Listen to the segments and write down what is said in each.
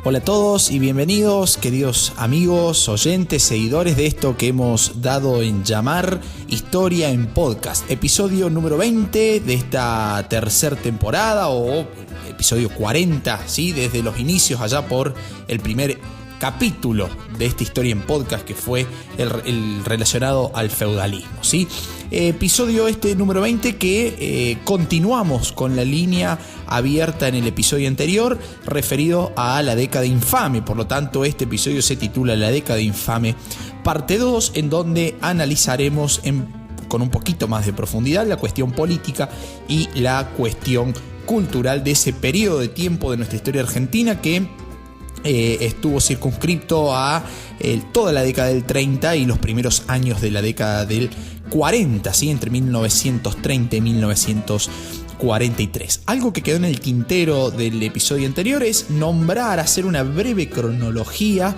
Hola a todos y bienvenidos, queridos amigos, oyentes, seguidores de esto que hemos dado en llamar Historia en Podcast. Episodio número 20 de esta tercera temporada o episodio 40, ¿sí? Desde los inicios allá por el primer capítulo de esta Historia en Podcast que fue el relacionado al feudalismo, ¿sí? Episodio número 20 que continuamos con la línea abierta en el episodio anterior referido a la década infame. Por lo tanto, este episodio se titula La década infame parte 2, en donde analizaremos con un poquito más de profundidad la cuestión política y la cuestión cultural de ese periodo de tiempo de nuestra historia argentina que estuvo circunscripto a toda la década del 30 y los primeros años de la década del 40, ¿sí? Entre 1930 y 1943. Algo que quedó en el tintero del episodio anterior es hacer una breve cronología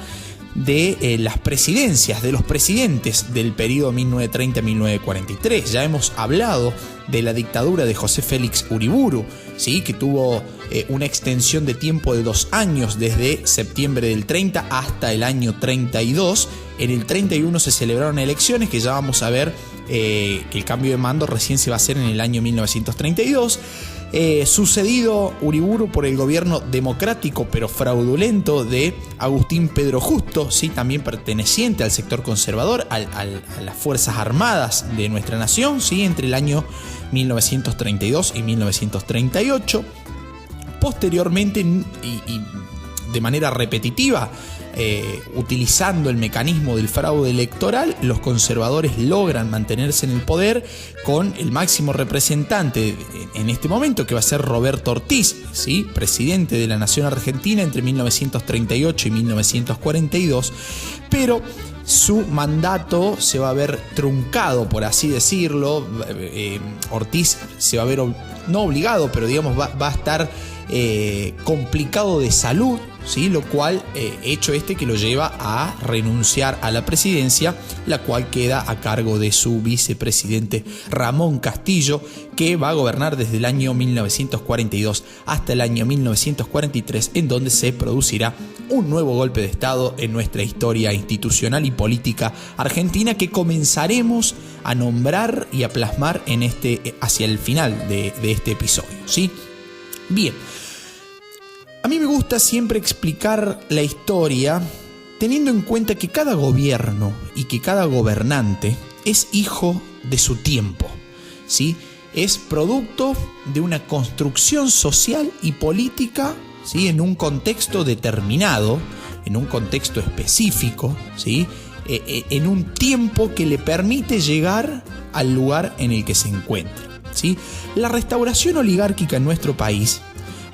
de las presidencias, de los presidentes del periodo 1930-1943. Ya hemos hablado de la dictadura de José Félix Uriburu, ¿sí? Que tuvo una extensión de tiempo de 2 años, desde septiembre del 30 hasta el año 32. En el 31 se celebraron elecciones, que ya vamos a ver que el cambio de mando recién se va a hacer en el año 1932. Sucedido Uriburu por el gobierno democrático pero fraudulento de Agustín Pedro Justo, ¿sí? También perteneciente al sector conservador, a las Fuerzas Armadas de nuestra nación, ¿sí? Entre el año 1932 y 1938. Posteriormente y de manera repetitiva, utilizando el mecanismo del fraude electoral, los conservadores logran mantenerse en el poder con el máximo representante en este momento, que va a ser Roberto Ortiz, ¿sí? Presidente de la Nación Argentina entre 1938 y 1942, pero su mandato se va a ver truncado, por así decirlo. Ortiz se va a ver no obligado, pero digamos va a estar complicado de salud, ¿sí? Lo cual, hecho que lo lleva a renunciar a la presidencia, la cual queda a cargo de su vicepresidente Ramón Castillo, que va a gobernar desde el año 1942 hasta el año 1943, en donde se producirá un nuevo golpe de Estado en nuestra historia institucional y política argentina, que comenzaremos a nombrar y a plasmar hacia el final de este episodio, ¿sí? Bien, a mí me gusta siempre explicar la historia teniendo en cuenta que cada gobierno y que cada gobernante es hijo de su tiempo, ¿sí? Es producto de una construcción social y política, ¿sí? En un contexto determinado, en un contexto específico, ¿sí? En un tiempo que le permite llegar al lugar en el que se encuentra, ¿sí? La restauración oligárquica en nuestro país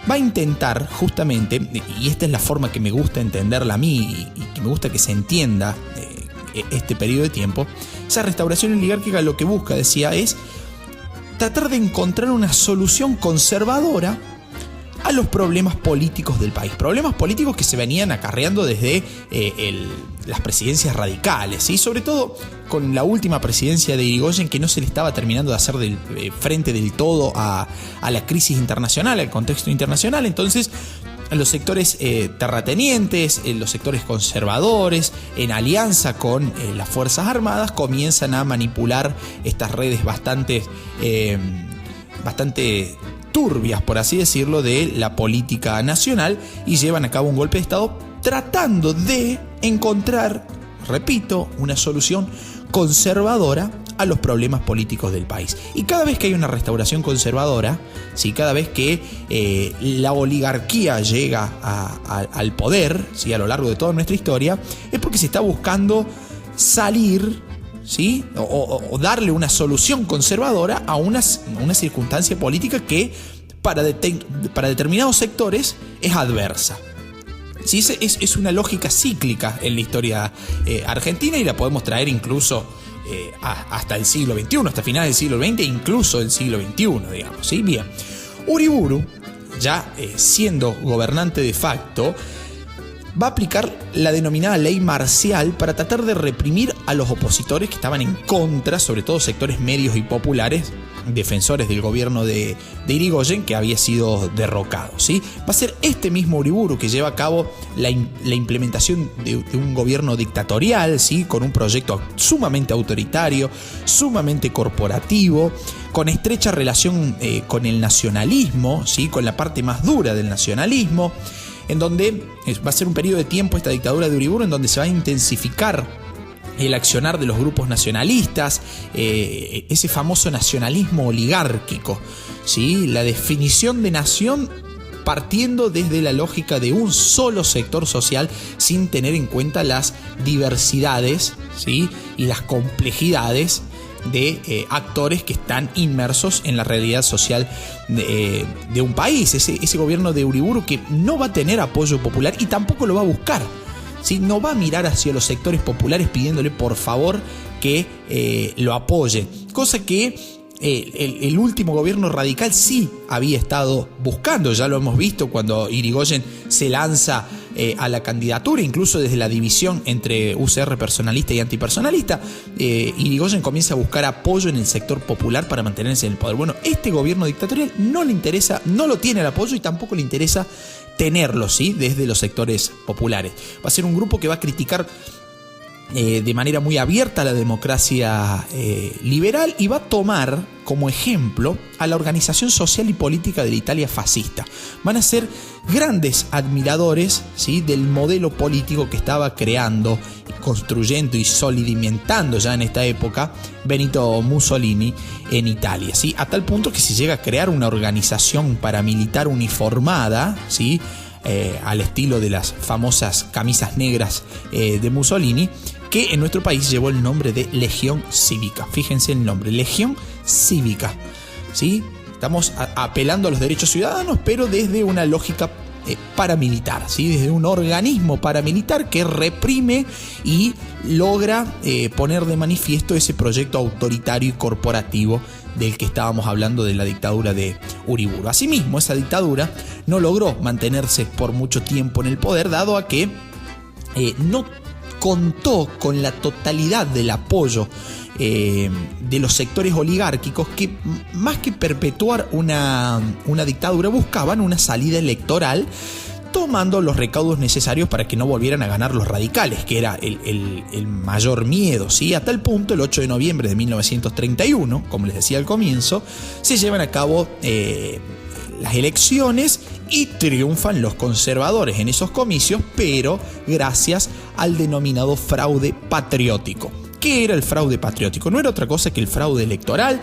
va a intentar justamente, y esta es la forma que me gusta entenderla a mí y que me gusta que se entienda este periodo de tiempo, esa restauración oligárquica lo que busca, decía, es tratar de encontrar una solución conservadora a los problemas políticos del país. Problemas políticos que se venían acarreando desde las presidencias radicales, y sobre todo con la última presidencia de Irigoyen, que no se le estaba terminando de hacer frente del todo a la crisis internacional, al contexto internacional. Entonces, los sectores terratenientes, los sectores conservadores, en alianza con las Fuerzas Armadas, comienzan a manipular estas redes bastante turbias, por así decirlo, de la política nacional, y llevan a cabo un golpe de Estado tratando de encontrar, repito, una solución conservadora a los problemas políticos del país. Y cada vez que hay una restauración conservadora, ¿sí? Cada vez que la oligarquía llega al poder, ¿sí? A lo largo de toda nuestra historia, es porque se está buscando salir, ¿sí? O darle una solución conservadora a una circunstancia política que para determinados sectores es adversa. ¿Sí? Es una lógica cíclica en la historia argentina, y la podemos traer incluso hasta el siglo XXI, hasta finales del siglo XX, incluso el siglo XXI, digamos, ¿sí? Bien, Uriburu, ya siendo gobernante de facto, va a aplicar la denominada ley marcial para tratar de reprimir a los opositores que estaban en contra, sobre todo sectores medios y populares, defensores del gobierno de Irigoyen, que había sido derrocado, ¿sí? Va a ser este mismo Uriburu que lleva a cabo la implementación de un gobierno dictatorial, ¿sí? Con un proyecto sumamente autoritario, sumamente corporativo, con estrecha relación con el nacionalismo, ¿sí? Con la parte más dura del nacionalismo, en donde va a ser un periodo de tiempo, esta dictadura de Uriburu, en donde se va a intensificar el accionar de los grupos nacionalistas, ese famoso nacionalismo oligárquico, ¿sí? La definición de nación partiendo desde la lógica de un solo sector social sin tener en cuenta las diversidades, ¿sí? Y las complejidades de actores que están inmersos en la realidad social de un país. Ese gobierno de Uriburu que no va a tener apoyo popular y tampoco lo va a buscar, ¿sí? No va a mirar hacia los sectores populares pidiéndole por favor que lo apoye, cosa que el último gobierno radical sí había estado buscando. Ya lo hemos visto cuando Irigoyen se lanza a la candidatura, incluso desde la división entre UCR personalista y antipersonalista, Irigoyen comienza a buscar apoyo en el sector popular para mantenerse en el poder. Bueno, este gobierno dictatorial no le interesa, no lo tiene el apoyo y tampoco le interesa tenerlo, ¿sí? Desde los sectores populares. Va a ser un grupo que va a criticar de manera muy abierta la democracia liberal y va a tomar como ejemplo a la organización social y política de la Italia fascista. Van a ser grandes admiradores, ¿sí? Del modelo político que estaba creando, construyendo y solidimentando ya en esta época Benito Mussolini en Italia, ¿sí? A tal punto que se llega a crear una organización paramilitar uniformada, ¿sí? Al estilo de las famosas camisas negras de Mussolini, que en nuestro país llevó el nombre de Legión Cívica. Fíjense el nombre, Legión Cívica, ¿sí? Estamos apelando a los derechos ciudadanos, pero desde una lógica paramilitar, ¿sí? Desde un organismo paramilitar que reprime y logra poner de manifiesto ese proyecto autoritario y corporativo del que estábamos hablando, de la dictadura de Uriburu. Asimismo, esa dictadura no logró mantenerse por mucho tiempo en el poder, dado a que no contó con la totalidad del apoyo de los sectores oligárquicos que, más que perpetuar una dictadura, buscaban una salida electoral, tomando los recaudos necesarios para que no volvieran a ganar los radicales, que era el mayor miedo, ¿sí? A tal punto, el 8 de noviembre de 1931, como les decía al comienzo, se llevan a cabo las elecciones y triunfan los conservadores en esos comicios, pero gracias al denominado fraude patriótico. ¿Qué era el fraude patriótico? No era otra cosa que el fraude electoral,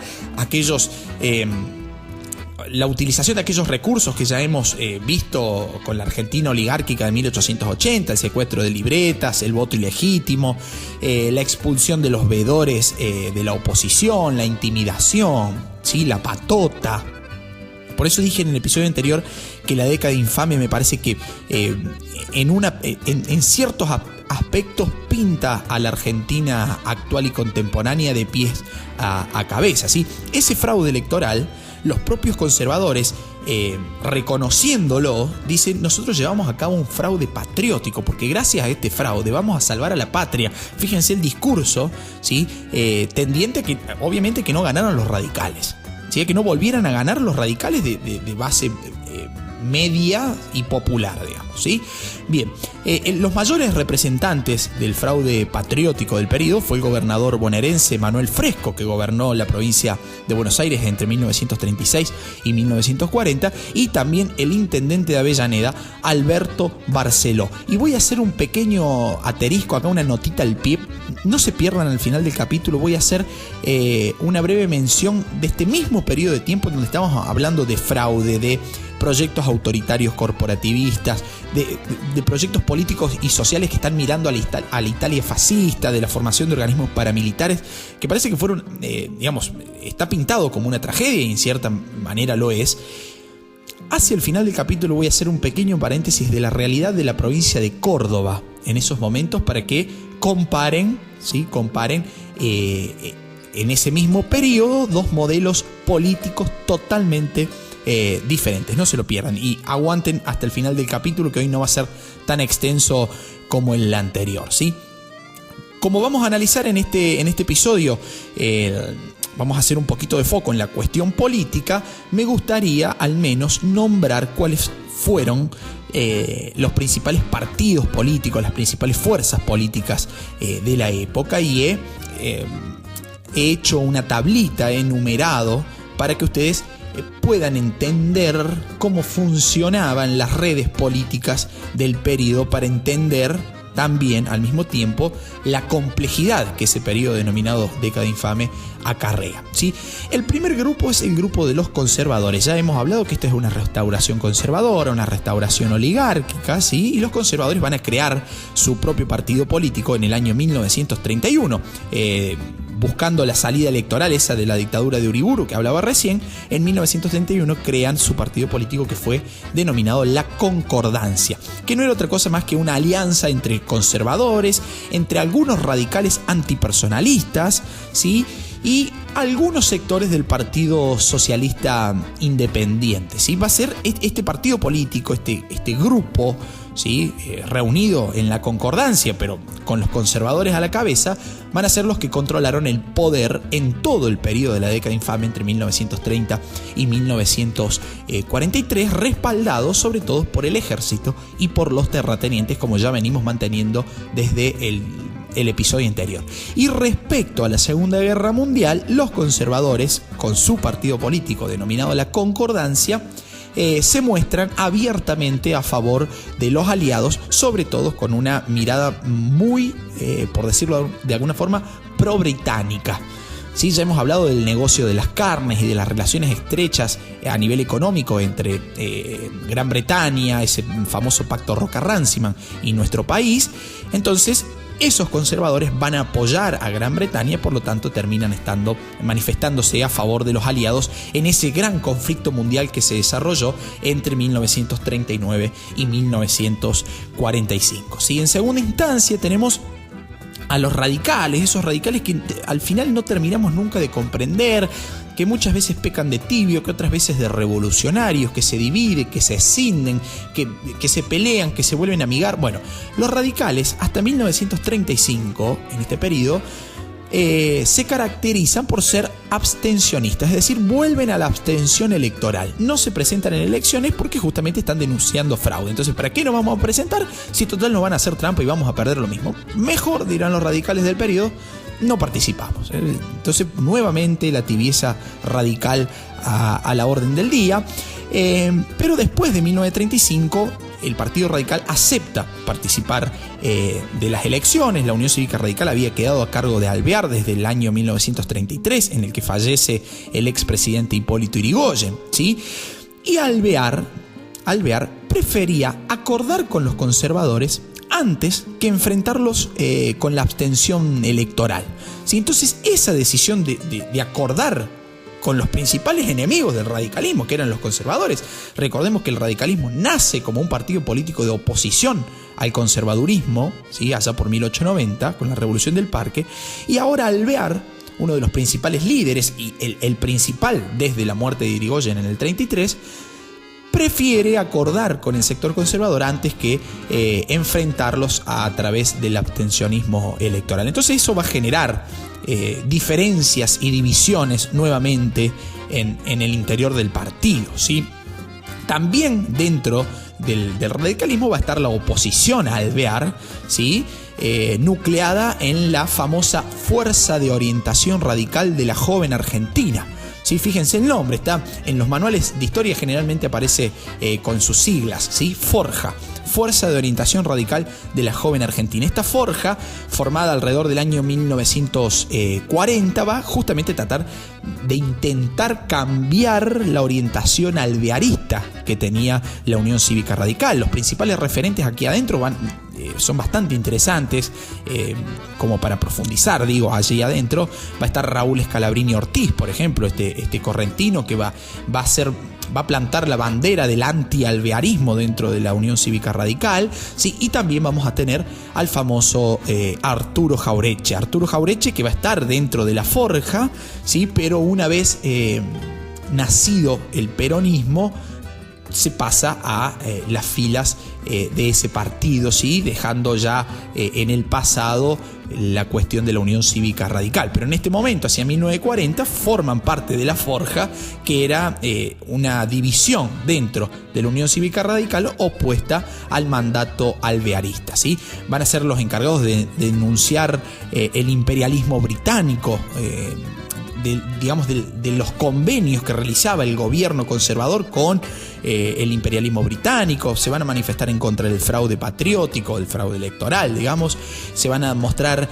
la utilización de aquellos recursos que ya hemos visto con la Argentina oligárquica de 1880, el secuestro de libretas, el voto ilegítimo, la expulsión de los veedores de la oposición, la intimidación, ¿sí? La patota. Por eso dije en el episodio anterior que la década infame me parece que en ciertos aspectos pinta a la Argentina actual y contemporánea de pies a cabeza, ¿sí? Ese fraude electoral, los propios conservadores, reconociéndolo, dicen: nosotros llevamos a cabo un fraude patriótico, porque gracias a este fraude vamos a salvar a la patria. Fíjense el discurso, ¿sí? Tendiente a que, obviamente, que no ganaron los radicales, ¿sí? Que no volvieran a ganar los radicales de base media y popular, digamos, ¿sí? Bien, los mayores representantes del fraude patriótico del periodo fue el gobernador bonaerense Manuel Fresco, que gobernó la provincia de Buenos Aires entre 1936 y 1940, y también el intendente de Avellaneda, Alberto Barceló. Y voy a hacer un pequeño asterisco acá, una notita al pie. No se pierdan al final del capítulo, voy a hacer una breve mención de este mismo periodo de tiempo donde estamos hablando de fraude, de proyectos autoritarios corporativistas, de proyectos políticos y sociales que están mirando a la Italia fascista, de la formación de organismos paramilitares, que parece que fueron, está pintado como una tragedia y en cierta manera lo es. Hacia el final del capítulo voy a hacer un pequeño paréntesis de la realidad de la provincia de Córdoba en esos momentos para que comparen, ¿sí? En ese mismo periodo dos modelos políticos totalmente diferentes. No se lo pierdan y aguanten hasta el final del capítulo, que hoy no va a ser tan extenso como el anterior, ¿sí? Como vamos a analizar en este episodio, vamos a hacer un poquito de foco en la cuestión política, me gustaría al menos nombrar cuáles fueron los principales partidos políticos, las principales fuerzas políticas de la época, y he hecho una tablita, he enumerado para que ustedes puedan entender cómo funcionaban las redes políticas del periodo, para entender también al mismo tiempo la complejidad que ese periodo denominado década infame acarrea, ¿sí? El primer grupo es el grupo de los conservadores. Ya hemos hablado que esta es una restauración conservadora, una restauración oligárquica, ¿sí? Y los conservadores van a crear su propio partido político en el año 1931, buscando la salida electoral esa de la dictadura de Uriburu que hablaba recién. En 1931 crean su partido político, que fue denominado la Concordancia, que no era otra cosa más que una alianza entre conservadores, entre algunos radicales antipersonalistas, ¿sí? Y algunos sectores del Partido Socialista Independiente, ¿sí? Va a ser este partido político, este grupo, ¿sí? Reunido en la Concordancia, pero con los conservadores a la cabeza, van a ser los que controlaron el poder en todo el periodo de la década infame entre 1930 y 1943, respaldados sobre todo por el ejército y por los terratenientes, como ya venimos manteniendo desde el episodio anterior. Y respecto a la Segunda Guerra Mundial, los conservadores, con su partido político denominado la Concordancia, se muestran abiertamente a favor de los aliados, sobre todo con una mirada muy, por decirlo de alguna forma, pro-británica. Sí, ya hemos hablado del negocio de las carnes y de las relaciones estrechas a nivel económico entre Gran Bretaña, ese famoso pacto Roca-Runciman, y nuestro país. Entonces, esos conservadores van a apoyar a Gran Bretaña, por lo tanto terminan manifestándose a favor de los aliados en ese gran conflicto mundial que se desarrolló entre 1939 y 1945. ¿Sí? En segunda instancia tenemos a los radicales, esos radicales que al final no terminamos nunca de comprender, que muchas veces pecan de tibio, que otras veces de revolucionarios, que se dividen, que se escinden, que se pelean, que se vuelven a amigar. Bueno, los radicales hasta 1935, en este periodo, se caracterizan por ser abstencionistas, es decir, vuelven a la abstención electoral. No se presentan en elecciones porque justamente están denunciando fraude. Entonces, ¿para qué nos vamos a presentar si total nos van a hacer trampa y vamos a perder lo mismo? Mejor, dirán los radicales del periodo, no participamos. Entonces, nuevamente la tibieza radical a la orden del día. Pero después de 1935, el Partido Radical acepta participar de las elecciones. La Unión Cívica Radical había quedado a cargo de Alvear desde el año 1933, en el que fallece el expresidente Hipólito Yrigoyen, ¿sí? Y Alvear prefería acordar con los conservadores antes que enfrentarlos con la abstención electoral, ¿sí? Entonces, esa decisión de acordar con los principales enemigos del radicalismo, que eran los conservadores. Recordemos que el radicalismo nace como un partido político de oposición al conservadurismo, ¿sí? Allá por 1890, con la Revolución del Parque, y ahora Alvear, uno de los principales líderes y el principal desde la muerte de Yrigoyen en el 33, prefiere acordar con el sector conservador antes que enfrentarlos a través del abstencionismo electoral. Entonces eso va a generar diferencias y divisiones nuevamente en el interior del partido, ¿sí? También dentro del radicalismo va a estar la oposición a Alvear, ¿sí? Nucleada en la famosa Fuerza de Orientación Radical de la Joven Argentina. Sí, fíjense el nombre, está en los manuales de historia, generalmente aparece con sus siglas, ¿sí? Forja, Fuerza de Orientación Radical de la Joven Argentina. Esta forja, formada alrededor del año 1940, va justamente a tratar de intentar cambiar la orientación alvearista que tenía la Unión Cívica Radical. Los principales referentes aquí adentro son bastante interesantes, como para profundizar, allí adentro. Va a estar Raúl Scalabrini Ortiz, por ejemplo, este correntino que va a plantar la bandera del anti-alvearismo dentro de la Unión Cívica Radical, ¿sí? Y también vamos a tener al famoso Arturo Jauretche, que va a estar dentro de la forja, ¿sí? Pero una vez nacido el peronismo, se pasa a las filas de ese partido, ¿sí? Dejando ya en el pasado la cuestión de la Unión Cívica Radical. Pero en este momento, hacia 1940, forman parte de la Forja, que era una división dentro de la Unión Cívica Radical opuesta al mandato alvearista, ¿sí? Van a ser los encargados de denunciar el imperialismo británico, de los convenios que realizaba el gobierno conservador con el imperialismo británico. Se van a manifestar en contra del fraude patriótico, del fraude electoral, digamos. Se van a mostrar,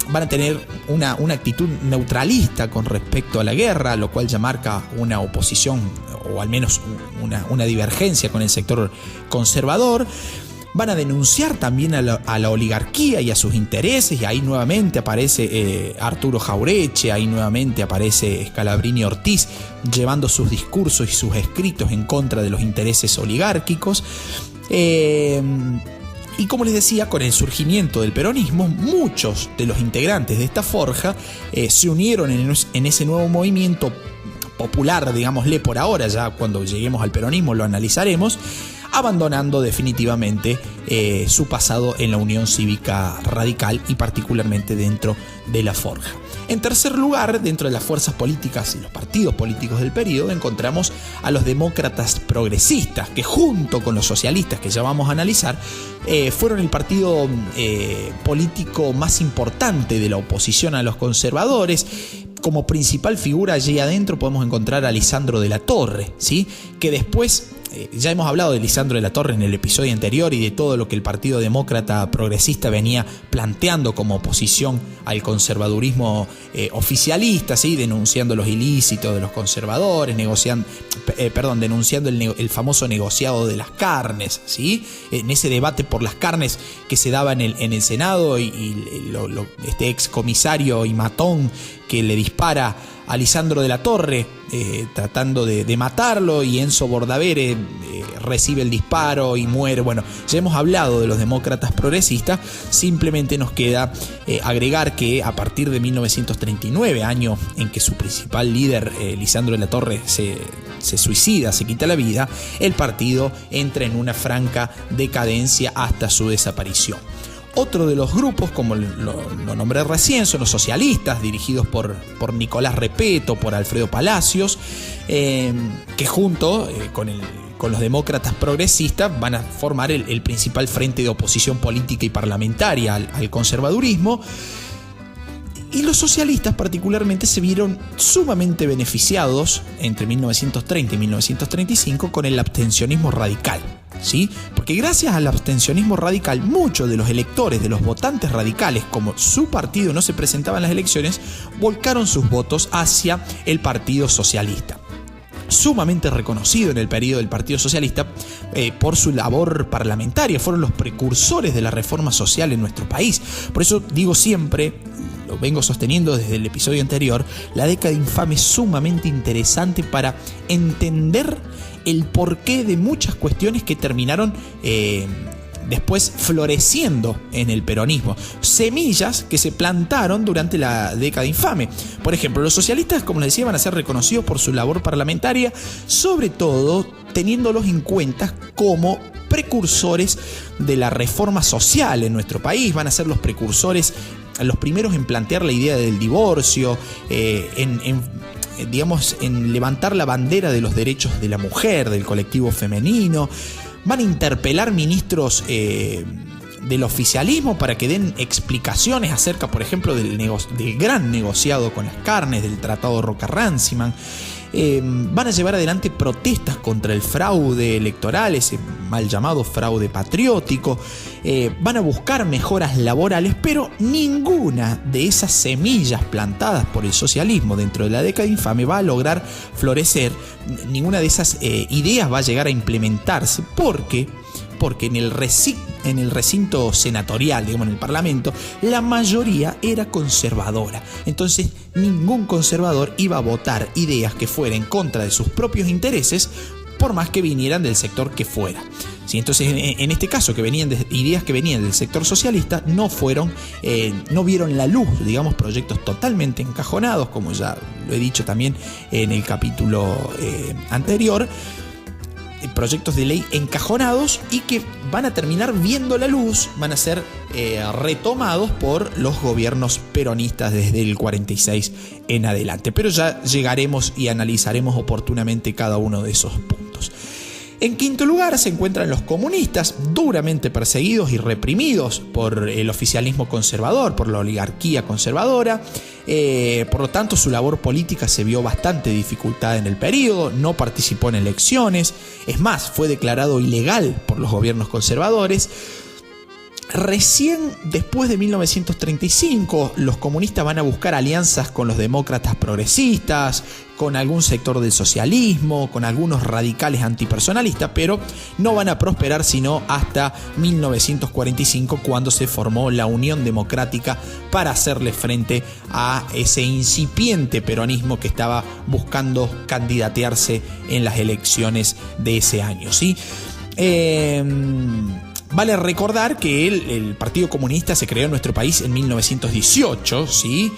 van a tener una actitud neutralista con respecto a la guerra, lo cual ya marca una oposición o al menos una divergencia con el sector conservador. Van a denunciar también a la oligarquía y a sus intereses, y ahí nuevamente aparece Arturo Jauretche, ahí nuevamente aparece Scalabrini Ortiz llevando sus discursos y sus escritos en contra de los intereses oligárquicos. Y como les decía, con el surgimiento del peronismo, muchos de los integrantes de esta forja se unieron en ese nuevo movimiento popular, digámosle por ahora, ya cuando lleguemos al peronismo lo analizaremos, abandonando definitivamente su pasado en la Unión Cívica Radical y particularmente dentro de la Forja. En tercer lugar, dentro de las fuerzas políticas y los partidos políticos del periodo, encontramos a los demócratas progresistas, que junto con los socialistas, que ya vamos a analizar, fueron el partido político más importante de la oposición a los conservadores. Como principal figura allí adentro podemos encontrar a Lisandro de la Torre, ¿sí? Que después, ya hemos hablado de Lisandro de la Torre en el episodio anterior y de todo lo que el Partido Demócrata Progresista venía planteando como oposición al conservadurismo oficialista, ¿sí? Denunciando los ilícitos de los conservadores, denunciando el famoso negociado de las carnes, ¿sí? En ese debate por las carnes que se daba en el Senado este ex comisario y matón que le dispara a Lisandro de la Torre tratando de matarlo, y Enzo Bordavere recibe el disparo y muere. Bueno, ya hemos hablado de los demócratas progresistas, simplemente nos queda agregar que a partir de 1939, año en que su principal líder, Lisandro de la Torre, se suicida, se quita la vida, el partido entra en una franca decadencia hasta su desaparición. Otro de los grupos, como lo nombré recién, son los socialistas, dirigidos por Nicolás Repetto, por Alfredo Palacios, que junto con los demócratas progresistas van a formar el principal frente de oposición política y parlamentaria al conservadurismo. Y los socialistas particularmente se vieron sumamente beneficiados entre 1930 y 1935 con el abstencionismo radical, ¿sí? Porque gracias al abstencionismo radical, muchos de los electores, de los votantes radicales, como su partido no se presentaba en las elecciones, volcaron sus votos hacia el Partido Socialista. Sumamente reconocido en el periodo del Partido Socialista por su labor parlamentaria, fueron los precursores de la reforma social en nuestro país. Por eso digo siempre, lo vengo sosteniendo desde el episodio anterior, la década infame es sumamente interesante para entender el porqué de muchas cuestiones que terminaron después floreciendo en el peronismo. Semillas que se plantaron durante la década infame. Por ejemplo, los socialistas, como les decía, van a ser reconocidos por su labor parlamentaria, sobre todo teniéndolos en cuenta como precursores de la reforma social en nuestro país. Van a ser los precursores, los primeros en plantear la idea del divorcio, en levantar la bandera de los derechos de la mujer, del colectivo femenino. Van a interpelar ministros del oficialismo para que den explicaciones acerca, por ejemplo, del gran negociado con las carnes, del Tratado Roca-Runciman. Van a llevar adelante protestas contra el fraude electoral, ese mal llamado fraude patriótico. Van a buscar mejoras laborales, pero ninguna de esas semillas plantadas por el socialismo dentro de la década infame va a lograr florecer. Ninguna de esas ideas va a llegar a implementarse porque en el recinto senatorial, digamos, en el Parlamento, la mayoría era conservadora. Entonces, ningún conservador iba a votar ideas que fueran en contra de sus propios intereses, por más que vinieran del sector que fuera, ¿sí? Entonces, en este caso, ideas que venían del sector socialista, no vieron la luz, digamos, proyectos totalmente encajonados, como ya lo he dicho también en el capítulo anterior, proyectos de ley encajonados y que van a terminar viendo la luz, van a ser retomados por los gobiernos peronistas desde el 46 en adelante. Pero ya llegaremos y analizaremos oportunamente cada uno de esos puntos. En quinto lugar se encuentran los comunistas, duramente perseguidos y reprimidos por el oficialismo conservador, por la oligarquía conservadora. Por lo tanto, su labor política se vio bastante dificultada en el periodo, no participó en elecciones, es más, fue declarado ilegal por los gobiernos conservadores. Recién después de 1935, los comunistas van a buscar alianzas con los demócratas progresistas, con algún sector del socialismo, con algunos radicales antipersonalistas, pero no van a prosperar sino hasta 1945, cuando se formó la Unión Democrática para hacerle frente a ese incipiente peronismo que estaba buscando candidatearse en las elecciones de ese año, ¿sí? Vale recordar que el Partido Comunista se creó en nuestro país en 1918, ¿sí?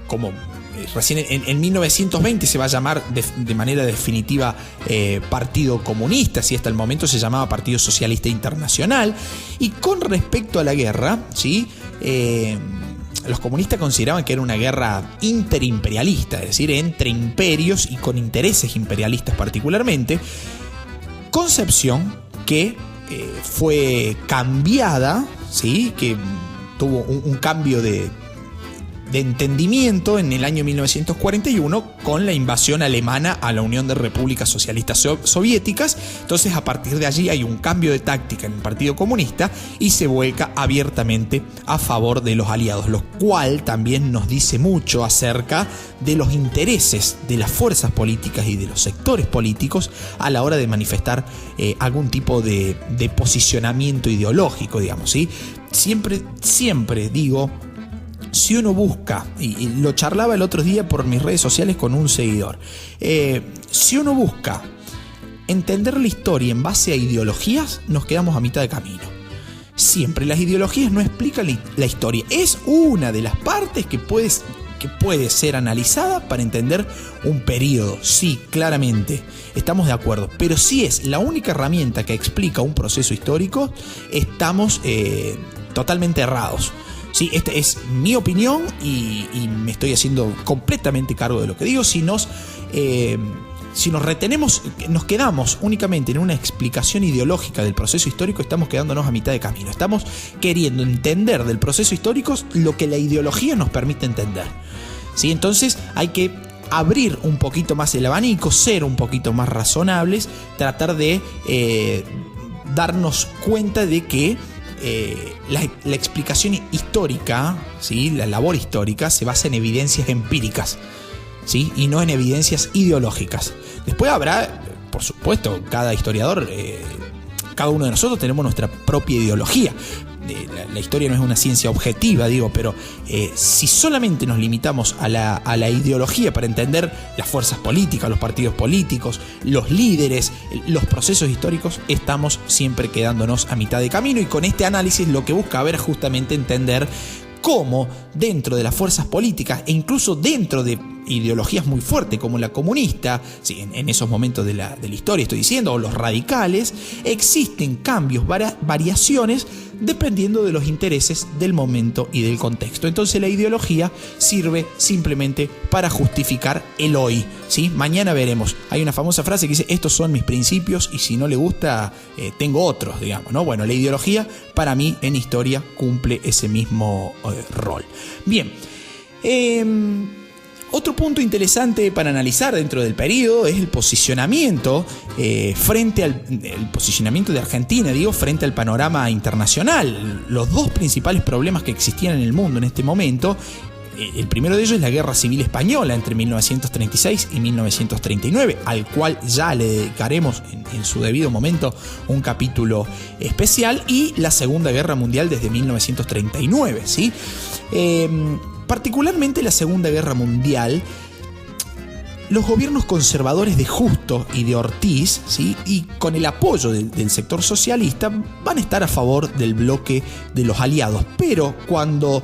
Como recién en 1920 se va a llamar de manera definitiva Partido Comunista, ¿sí? Hasta el momento se llamaba Partido Socialista Internacional. Y con respecto a la guerra, ¿sí? Los comunistas consideraban que era una guerra interimperialista, es decir, entre imperios y con intereses imperialistas particularmente. Concepción que fue cambiada, ¿sí? Que tuvo un cambio de entendimiento en el año 1941 con la invasión alemana a la Unión de Repúblicas Socialistas Soviéticas. Entonces, a partir de allí hay un cambio de táctica en el Partido Comunista y se vuelca abiertamente a favor de los aliados, lo cual también nos dice mucho acerca de los intereses de las fuerzas políticas y de los sectores políticos a la hora de manifestar algún tipo de posicionamiento ideológico, digamos, ¿sí? Siempre digo, si uno busca, y lo charlaba el otro día por mis redes sociales con un seguidor, si uno busca entender la historia en base a ideologías, nos quedamos a mitad de camino. Siempre las ideologías no explican la historia. Es una de las partes que puede ser analizada para entender un periodo. Sí, claramente, estamos de acuerdo. Pero si es la única herramienta que explica un proceso histórico, estamos totalmente errados. Sí, esta es mi opinión y me estoy haciendo completamente cargo de lo que digo. Si nos retenemos, nos quedamos únicamente en una explicación ideológica del proceso histórico, estamos quedándonos a mitad de camino. Estamos queriendo entender del proceso histórico lo que la ideología nos permite entender, ¿sí? Entonces hay que abrir un poquito más el abanico, ser un poquito más razonables, tratar de darnos cuenta de que la explicación histórica, ¿sí? La labor histórica se basa en evidencias empíricas, ¿sí? Y no en evidencias ideológicas. Después habrá, por supuesto, cada historiador, cada uno de nosotros tenemos nuestra propia ideología. La historia no es una ciencia objetiva, digo, pero si solamente nos limitamos a la ideología para entender las fuerzas políticas, los partidos políticos, los líderes, los procesos históricos, estamos siempre quedándonos a mitad de camino. Y con este análisis lo que busca ver es justamente entender cómo dentro de las fuerzas políticas e incluso dentro de ideologías muy fuertes como la comunista, sí, en esos momentos de la historia estoy diciendo, o los radicales, existen cambios, variaciones dependiendo de los intereses del momento y del contexto. Entonces la ideología sirve simplemente para justificar el hoy, ¿sí? Mañana veremos. Hay una famosa frase que dice: estos son mis principios y si no le gusta tengo otros, digamos, ¿no? Bueno, la ideología para mí en historia cumple ese mismo rol. Bien, otro punto interesante para analizar dentro del periodo es el posicionamiento el posicionamiento de Argentina, frente al panorama internacional. Los dos principales problemas que existían en el mundo en este momento, el primero de ellos es la Guerra Civil Española entre 1936 y 1939, al cual ya le dedicaremos en su debido momento un capítulo especial, y la Segunda Guerra Mundial desde 1939, ¿sí? Particularmente la Segunda Guerra Mundial los gobiernos conservadores de Justo y de Ortiz, ¿sí?, y con el apoyo del sector socialista, van a estar a favor del bloque de los aliados. Pero cuando,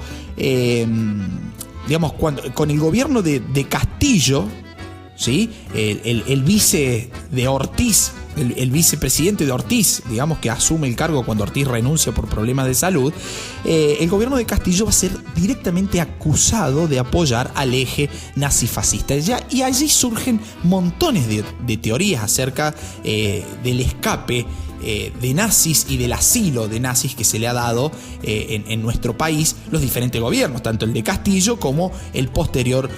con el gobierno de Castillo, ¿sí?, el vice de Ortiz, el vicepresidente de Ortiz, digamos, que asume el cargo cuando Ortiz renuncia por problemas de salud, el gobierno de Castillo va a ser directamente acusado de apoyar al eje nazifascista. Y allí surgen montones de teorías acerca del escape de nazis y del asilo de nazis que se le ha dado en nuestro país los diferentes gobiernos, tanto el de Castillo como el posterior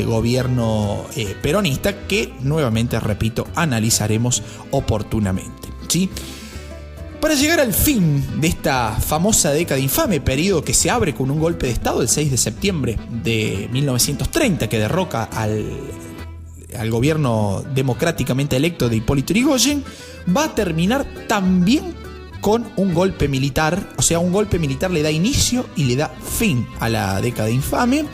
gobierno peronista, que nuevamente, repito, analizaremos oportunamente, ¿sí? Para llegar al fin de esta famosa década infame, periodo que se abre con un golpe de Estado el 6 de septiembre de 1930 que derroca al gobierno democráticamente electo de Hipólito Yrigoyen, va a terminar también con un golpe militar. O sea, un golpe militar le da inicio y le da fin a la década infame.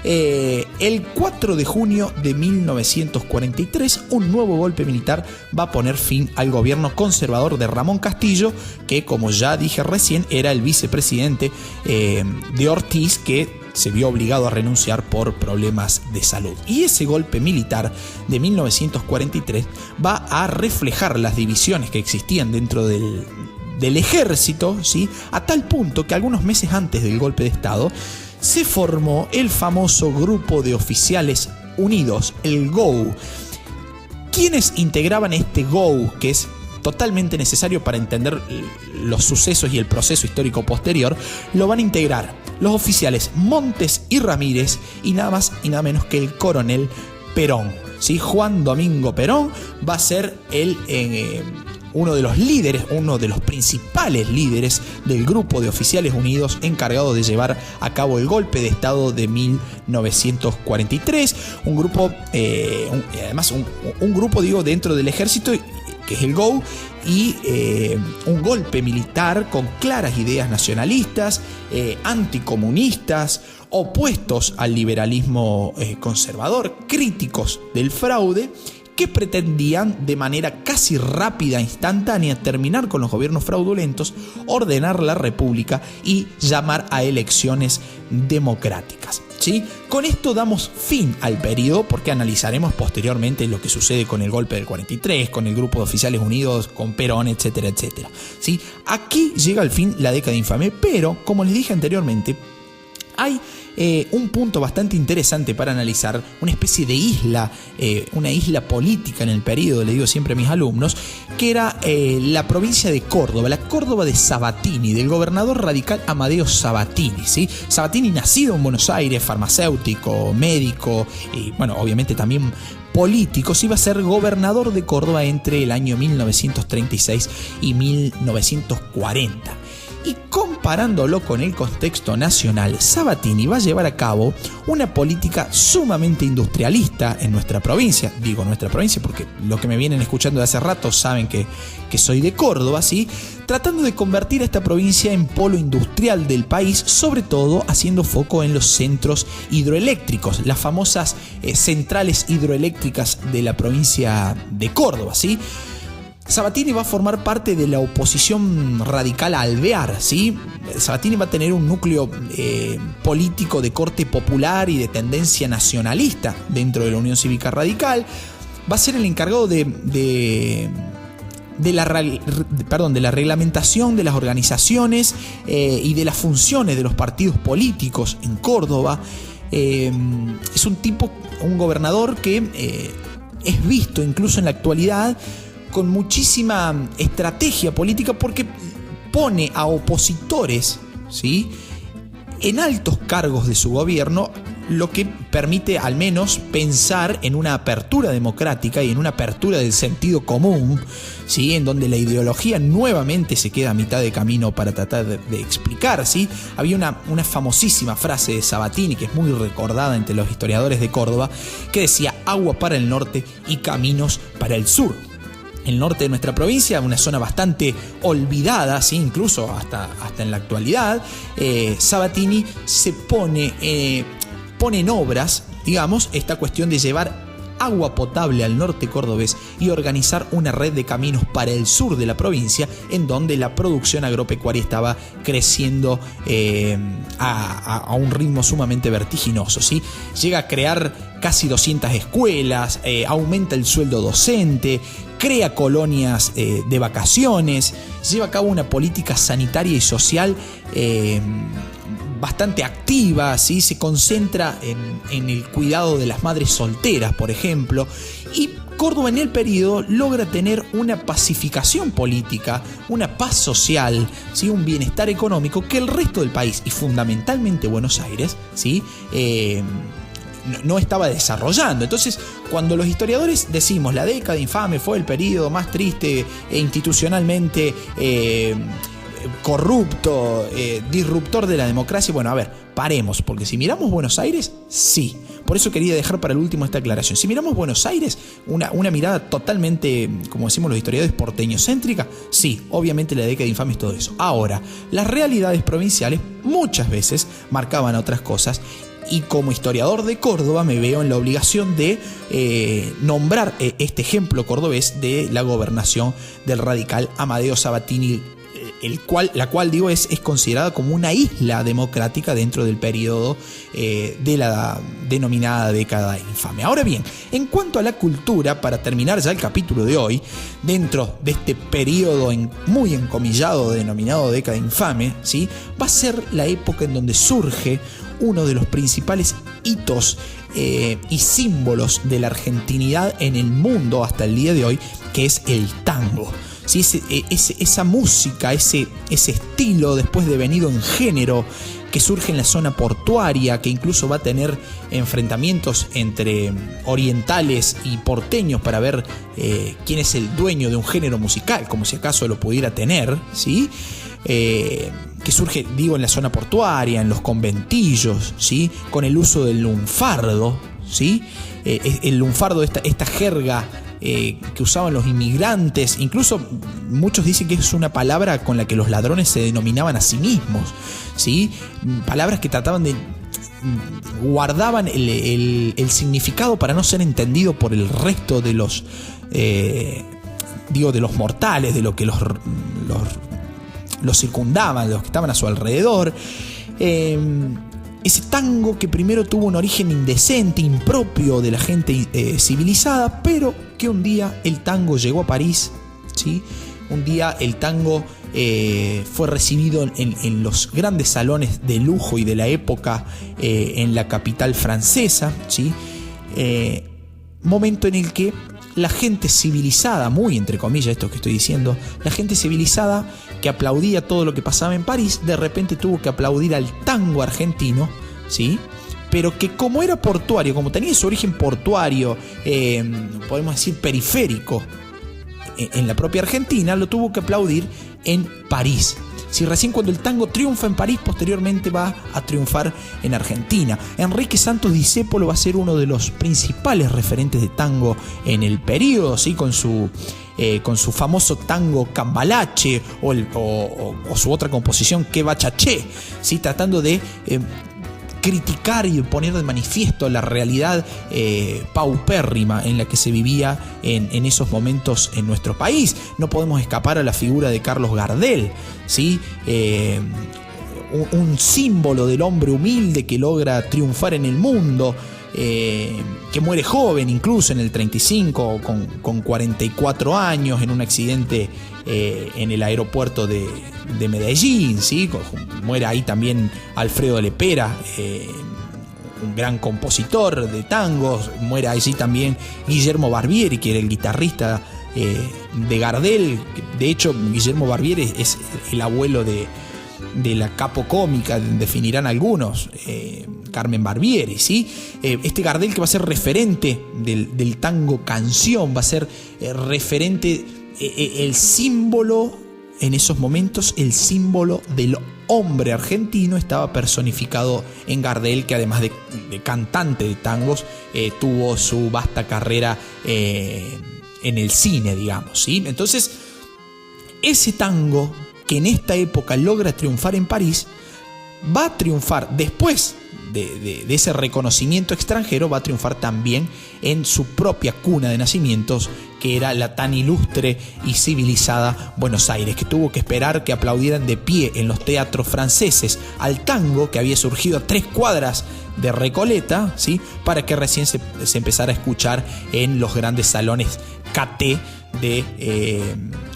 El 4 de junio de 1943, un nuevo golpe militar va a poner fin al gobierno conservador de Ramón Castillo, que, como ya dije recién, era el vicepresidente de Ortiz, que se vio obligado a renunciar por problemas de salud. Y ese golpe militar de 1943 va a reflejar las divisiones que existían dentro del ejército, ¿sí?, a tal punto que algunos meses antes del golpe de Estado se formó el famoso Grupo de Oficiales Unidos, el GOU. ¿Quiénes integraban este GOU, que es totalmente necesario para entender los sucesos y el proceso histórico posterior? Lo van a integrar los oficiales Montes y Ramírez y nada más y nada menos que el coronel Perón, ¿sí? Juan Domingo Perón va a ser uno de los líderes, uno de los principales líderes del Grupo de Oficiales Unidos encargado de llevar a cabo el golpe de Estado de 1943. Un grupo, además un grupo, digo, dentro del ejército, que es el GOU, y un golpe militar con claras ideas nacionalistas, anticomunistas, opuestos al liberalismo conservador, críticos del fraude, que pretendían de manera casi rápida e instantánea terminar con los gobiernos fraudulentos, ordenar la república y llamar a elecciones democráticas, ¿sí? Con esto damos fin al periodo, porque analizaremos posteriormente lo que sucede con el golpe del 43, con el Grupo de Oficiales Unidos, con Perón, etcétera, etcétera, ¿sí? Aquí llega al fin la década infame, pero, como les dije anteriormente, hay un punto bastante interesante para analizar, una especie de isla, una isla política en el periodo, le digo siempre a mis alumnos, que era la provincia de Córdoba, la Córdoba de Sabatini, del gobernador radical Amadeo Sabatini, ¿sí? Sabatini, nacido en Buenos Aires, farmacéutico, médico y, bueno, obviamente también político, iba a ser gobernador de Córdoba entre el año 1936 y 1940. Y comparándolo con el contexto nacional, Sabatini va a llevar a cabo una política sumamente industrialista en nuestra provincia. Digo nuestra provincia porque los que me vienen escuchando de hace rato saben que soy de Córdoba, ¿sí? Tratando de convertir a esta provincia en polo industrial del país, sobre todo haciendo foco en los centros hidroeléctricos, las famosas centrales hidroeléctricas de la provincia de Córdoba, ¿sí? Sabatini va a formar parte de la oposición radical a Alvear, ¿sí? Sabatini va a tener un núcleo político de corte popular y de tendencia nacionalista dentro de la Unión Cívica Radical. Va a ser el encargado de la reglamentación de las organizaciones y de las funciones de los partidos políticos en Córdoba. Es un gobernador que es visto incluso en la actualidad con muchísima estrategia política, porque pone a opositores, ¿sí?, en altos cargos de su gobierno, lo que permite al menos pensar en una apertura democrática y en una apertura del sentido común, ¿sí?, en donde la ideología nuevamente se queda a mitad de camino para tratar de explicar, ¿sí? Había una famosísima frase de Sabatini que es muy recordada entre los historiadores de Córdoba, que decía: agua para el norte y caminos para el sur. El norte de nuestra provincia, una zona bastante olvidada, ¿sí?, incluso hasta en la actualidad. Sabatini se pone en obras, digamos, esta cuestión de llevar agua potable al norte cordobés y organizar una red de caminos para el sur de la provincia, en donde la producción agropecuaria estaba creciendo a un ritmo sumamente vertiginoso, ¿sí? Llega a crear casi 200 escuelas, aumenta el sueldo docente, crea colonias de vacaciones, lleva a cabo una política sanitaria y social bastante activa, ¿sí? Se concentra en el cuidado de las madres solteras, por ejemplo, y Córdoba en el periodo logra tener una pacificación política, una paz social, ¿sí? Un bienestar económico que el resto del país, y fundamentalmente Buenos Aires, ¿sí? No estaba desarrollando. Entonces, cuando los historiadores decimos la década infame fue el periodo más triste e institucionalmente corrupto, disruptor de la democracia, bueno, a ver, paremos, porque si miramos Buenos Aires, sí. Por eso quería dejar para el último esta aclaración. Si miramos Buenos Aires, una mirada totalmente, como decimos los historiadores, porteñocéntrica, sí, obviamente la década infame es todo eso. Ahora, las realidades provinciales muchas veces marcaban otras cosas. Y como historiador de Córdoba me veo en la obligación de nombrar este ejemplo cordobés de la gobernación del radical Amadeo Sabatini, la cual digo es considerada como una isla democrática dentro del periodo de la denominada década infame. Ahora bien, en cuanto a la cultura, para terminar ya el capítulo de hoy, dentro de este periodo muy encomillado denominado década infame, ¿sí? Va a ser la época en donde surge uno de los principales hitos y símbolos de la argentinidad en el mundo hasta el día de hoy, que es el tango. ¿Sí? Esa música, ese estilo después devenido en género que surge en la zona portuaria, que incluso va a tener enfrentamientos entre orientales y porteños para ver quién es el dueño de un género musical, como si acaso lo pudiera tener, ¿sí? Que surge, digo, en la zona portuaria, en los conventillos, ¿sí? Con el uso del lunfardo, ¿sí? El lunfardo, esta jerga que usaban los inmigrantes, incluso muchos dicen que es una palabra con la que los ladrones se denominaban a sí mismos, ¿sí? Palabras que trataban de guardaban el significado para no ser entendido por el resto de los de los mortales, de lo que los circundaban, los que estaban a su alrededor. Ese tango que primero tuvo un origen indecente, impropio de la gente civilizada, pero que un día el tango llegó a París, ¿sí? Un día el tango fue recibido en los grandes salones de lujo y de la época en la capital francesa, ¿sí? Momento en el que la gente civilizada, muy entre comillas esto que estoy diciendo, la gente civilizada que aplaudía todo lo que pasaba en París, de repente tuvo que aplaudir al tango argentino, ¿sí? Pero que como era portuario, como tenía su origen portuario, podemos decir periférico, en la propia Argentina, lo tuvo que aplaudir en París. Si recién cuando el tango triunfa en París, posteriormente va a triunfar en Argentina. Enrique Santos Discépolo va a ser uno de los principales referentes de tango en el periodo, ¿sí? Con su famoso tango Cambalache o su otra composición Que Bachaché, ¿sí? Tratando de criticar y poner de manifiesto la realidad paupérrima en la que se vivía en esos momentos en nuestro país. No podemos escapar a la figura de Carlos Gardel, ¿sí? Un símbolo del hombre humilde que logra triunfar en el mundo, que muere joven, incluso en el 35, con 44 años, en un accidente en el aeropuerto de Medellín, ¿sí? Muere ahí también Alfredo Lepera, un gran compositor de tangos. Muere allí también Guillermo Barbieri, que era el guitarrista de Gardel. De hecho, Guillermo Barbieri es el abuelo de la capo cómica, definirán algunos, Carmen Barbieri, ¿sí? Este Gardel que va a ser referente del tango canción, va a ser referente, el símbolo en esos momentos, el símbolo del hombre argentino estaba personificado en Gardel, que además de cantante de tangos, tuvo su vasta carrera en el cine, digamos, ¿sí? Entonces, ese tango que en esta época logra triunfar en París, va a triunfar después de ese reconocimiento extranjero, va a triunfar también en su propia cuna de nacimientos, que era la tan ilustre y civilizada Buenos Aires, que tuvo que esperar que aplaudieran de pie en los teatros franceses al tango que había surgido a 3 cuadras de Recoleta, ¿sí?, para que recién se empezara a escuchar en los grandes salones KT de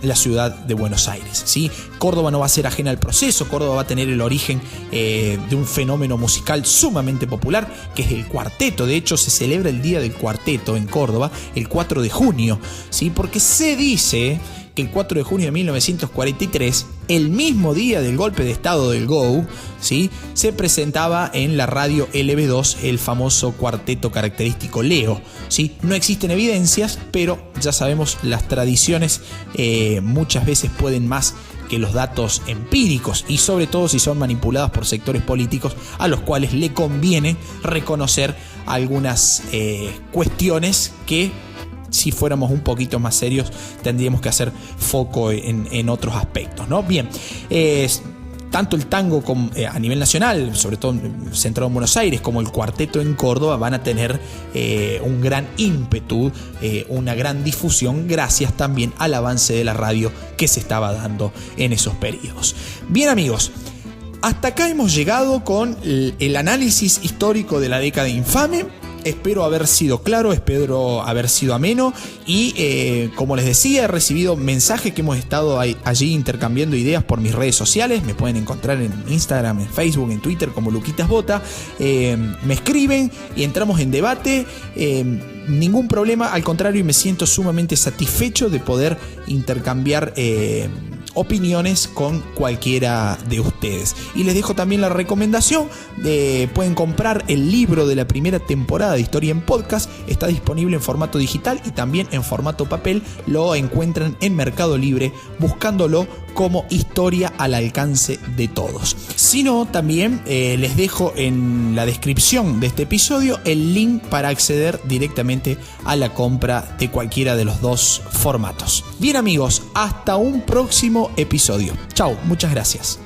la ciudad de Buenos Aires, ¿sí? Córdoba no va a ser ajena al proceso. Córdoba va a tener el origen de un fenómeno musical sumamente popular, que es el cuarteto. De hecho, se celebra el Día del Cuarteto en Córdoba el 4 de junio, ¿sí? Porque se dice que el 4 de junio de 1943, el mismo día del golpe de estado del GO, ¿sí?, se presentaba en la radio LB2 el famoso cuarteto característico Leo, ¿sí? No existen evidencias, pero ya sabemos, las tradiciones muchas veces pueden más que los datos empíricos, y sobre todo si son manipuladas por sectores políticos a los cuales le conviene reconocer algunas cuestiones que, si fuéramos un poquito más serios, tendríamos que hacer foco en otros aspectos, ¿no? Bien, tanto el tango a nivel nacional, sobre todo centrado en Buenos Aires, como el cuarteto en Córdoba van a tener un gran ímpetu, una gran difusión, gracias también al avance de la radio que se estaba dando en esos periodos. Bien, amigos, hasta acá hemos llegado con el análisis histórico de la década infame. Espero haber sido claro, espero haber sido ameno, y como les decía, he recibido mensajes que hemos estado allí intercambiando ideas por mis redes sociales. Me pueden encontrar en Instagram, en Facebook, en Twitter como Luquitas Bota. Me escriben y entramos en debate. Ningún problema, al contrario, me siento sumamente satisfecho de poder intercambiar opiniones con cualquiera de ustedes. Y les dejo también la recomendación de pueden comprar el libro de la primera temporada de Historia en Podcast. Está disponible en formato digital y también en formato papel. Lo encuentran en Mercado Libre buscándolo como Historia al alcance de todos. Si no, también les dejo en la descripción de este episodio el link para acceder directamente a la compra de cualquiera de los dos formatos. Bien, amigos, hasta un próximo episodio. Chao, muchas gracias.